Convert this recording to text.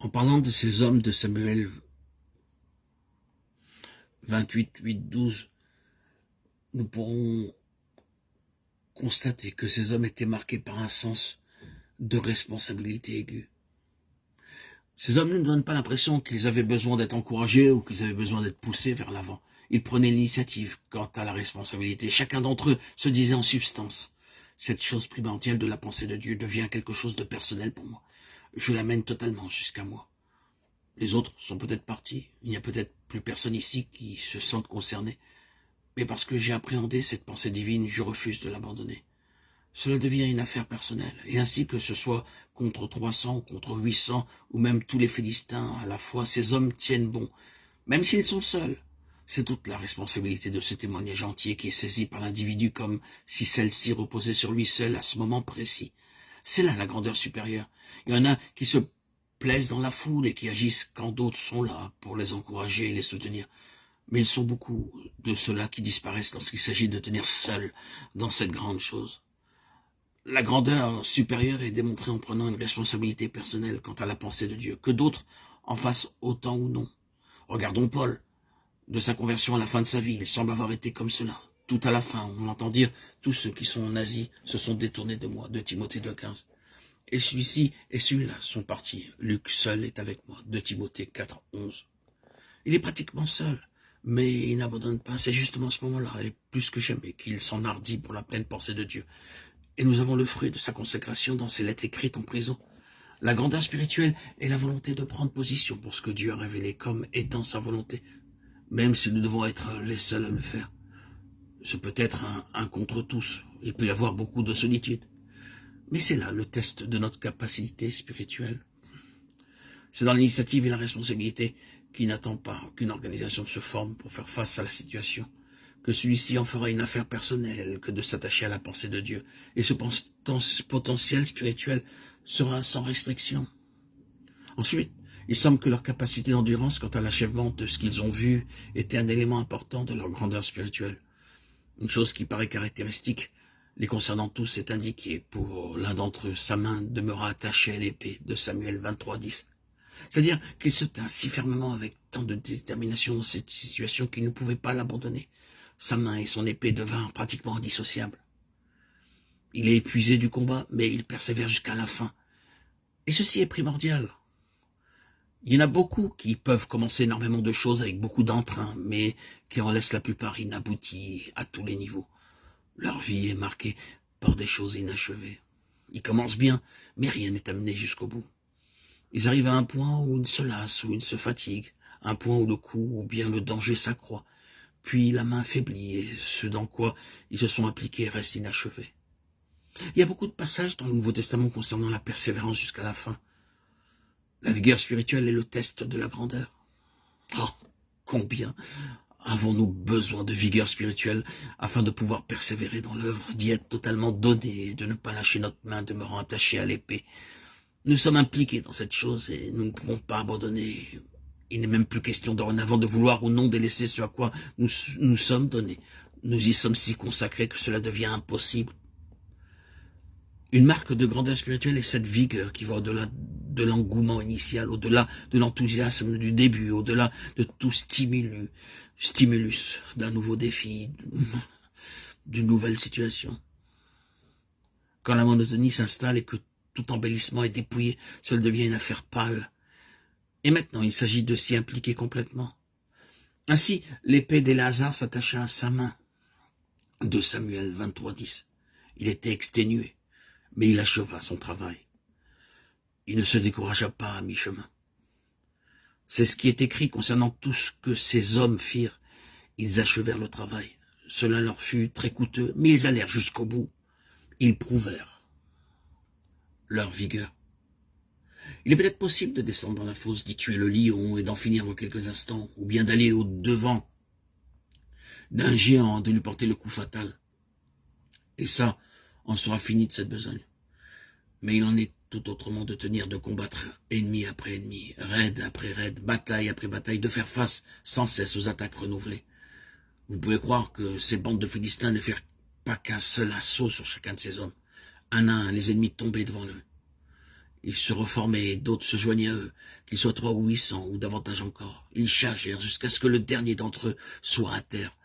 En parlant de ces hommes de Samuel 28, 8, 12, nous pourrons constater que ces hommes étaient marqués par un sens de responsabilité aiguë. Ces hommes ne nous donnent pas l'impression qu'ils avaient besoin d'être encouragés ou qu'ils avaient besoin d'être poussés vers l'avant. Ils prenaient l'initiative quant à la responsabilité. Chacun d'entre eux se disait en substance: cette chose primordiale de la pensée de Dieu devient quelque chose de personnel pour moi. Je l'amène totalement jusqu'à moi. Les autres sont peut-être partis. Il n'y a peut-être plus personne ici qui se sente concerné. Mais parce que j'ai appréhendé cette pensée divine, je refuse de l'abandonner. Cela devient une affaire personnelle. Et ainsi que ce soit contre 300, contre 800, ou même tous les Philistins à la fois, ces hommes tiennent bon, même s'ils sont seuls. C'est toute la responsabilité de ce témoignage entier qui est saisi par l'individu comme si celle-ci reposait sur lui seul à ce moment précis. C'est là la grandeur supérieure. Il y en a qui se plaisent dans la foule et qui agissent quand d'autres sont là pour les encourager et les soutenir. Mais ils sont beaucoup de ceux-là qui disparaissent lorsqu'il s'agit de tenir seul dans cette grande chose. La grandeur supérieure est démontrée en prenant une responsabilité personnelle quant à la pensée de Dieu, que d'autres en fassent autant ou non. Regardons Paul. De sa conversion à la fin de sa vie, il semble avoir été comme cela. Tout à la fin, on entend dire « Tous ceux qui sont en Asie se sont détournés de moi » de Timothée 2,15. Et celui-ci et celui-là sont partis. Luc seul est avec moi de Timothée 4,11. Il est pratiquement seul, mais il n'abandonne pas. C'est justement à ce moment-là, et plus que jamais, qu'il s'enhardit pour la pleine pensée de Dieu. Et nous avons le fruit de sa consécration dans ses lettres écrites en prison. La grandeur spirituelle est la volonté de prendre position pour ce que Dieu a révélé comme étant sa volonté, même si nous devons être les seuls à le faire. Ce peut être un contre tous. Il peut y avoir beaucoup de solitude. Mais c'est là le test de notre capacité spirituelle. C'est dans l'initiative et la responsabilité qui n'attend pas qu'une organisation se forme pour faire face à la situation, que celui-ci en fera une affaire personnelle que de s'attacher à la pensée de Dieu. Et ce potentiel spirituel sera sans restriction. Ensuite, il semble que leur capacité d'endurance quant à l'achèvement de ce qu'ils ont vu était un élément important de leur grandeur spirituelle. Une chose qui paraît caractéristique les concernant tous est indiquée. Pour l'un d'entre eux, sa main demeura attachée à l'épée de Samuel 23, 10. C'est-à-dire qu'il se tint si fermement avec tant de détermination dans cette situation qu'il ne pouvait pas l'abandonner. Sa main et son épée devinrent pratiquement indissociables. Il est épuisé du combat, mais il persévère jusqu'à la fin. Et ceci est primordial. Il y en a beaucoup qui peuvent commencer énormément de choses avec beaucoup d'entrain, mais qui en laissent la plupart inaboutis à tous les niveaux. Leur vie est marquée par des choses inachevées. Ils commencent bien, mais rien n'est amené jusqu'au bout. Ils arrivent à un point où ils se lassent, où ils se fatiguent, un point où le coup ou bien le danger s'accroît, puis la main faiblit et ce dans quoi ils se sont appliqués reste inachevé. Il y a beaucoup de passages dans le Nouveau Testament concernant la persévérance jusqu'à la fin. La vigueur spirituelle est le test de la grandeur. Oh, combien avons-nous besoin de vigueur spirituelle afin de pouvoir persévérer dans l'œuvre, d'y être totalement donné et de ne pas lâcher notre main demeurant attachée à l'épée. Nous sommes impliqués dans cette chose et nous ne pouvons pas abandonner. Il n'est même plus question dorénavant de vouloir ou non délaisser ce à quoi nous sommes donnés. Nous y sommes si consacrés que cela devient impossible. Une marque de grandeur spirituelle est cette vigueur qui va au-delà de l'engouement initial, au-delà de l'enthousiasme du début, au-delà de tout stimulus d'un nouveau défi, d'une nouvelle situation. Quand la monotonie s'installe et que tout embellissement est dépouillé, cela devient une affaire pâle. Et maintenant, il s'agit de s'y impliquer complètement. Ainsi, l'épée d'Éléazar s'attacha à sa main. De Samuel 23, 10. Il était exténué, mais il acheva son travail. Il ne se découragea pas à mi-chemin. C'est ce qui est écrit concernant tout ce que ces hommes firent. Ils achevèrent le travail. Cela leur fut très coûteux, mais ils allèrent jusqu'au bout. Ils prouvèrent leur vigueur. Il est peut-être possible de descendre dans la fosse, d'y tuer le lion et d'en finir en quelques instants, ou bien d'aller au-devant d'un géant, de lui porter le coup fatal. Et ça, on sera fini de cette besogne. Mais il en est tout autrement de tenir, de combattre ennemi après ennemi, raid après raid, bataille après bataille, de faire face sans cesse aux attaques renouvelées. Vous pouvez croire que ces bandes de Philistins ne firent pas qu'un seul assaut sur chacun de ces hommes. Un à un, les ennemis tombaient devant eux. Ils se reformaient et d'autres se joignaient à eux, qu'ils soient 300 ou 800 ou davantage encore. Ils chargèrent jusqu'à ce que le dernier d'entre eux soit à terre,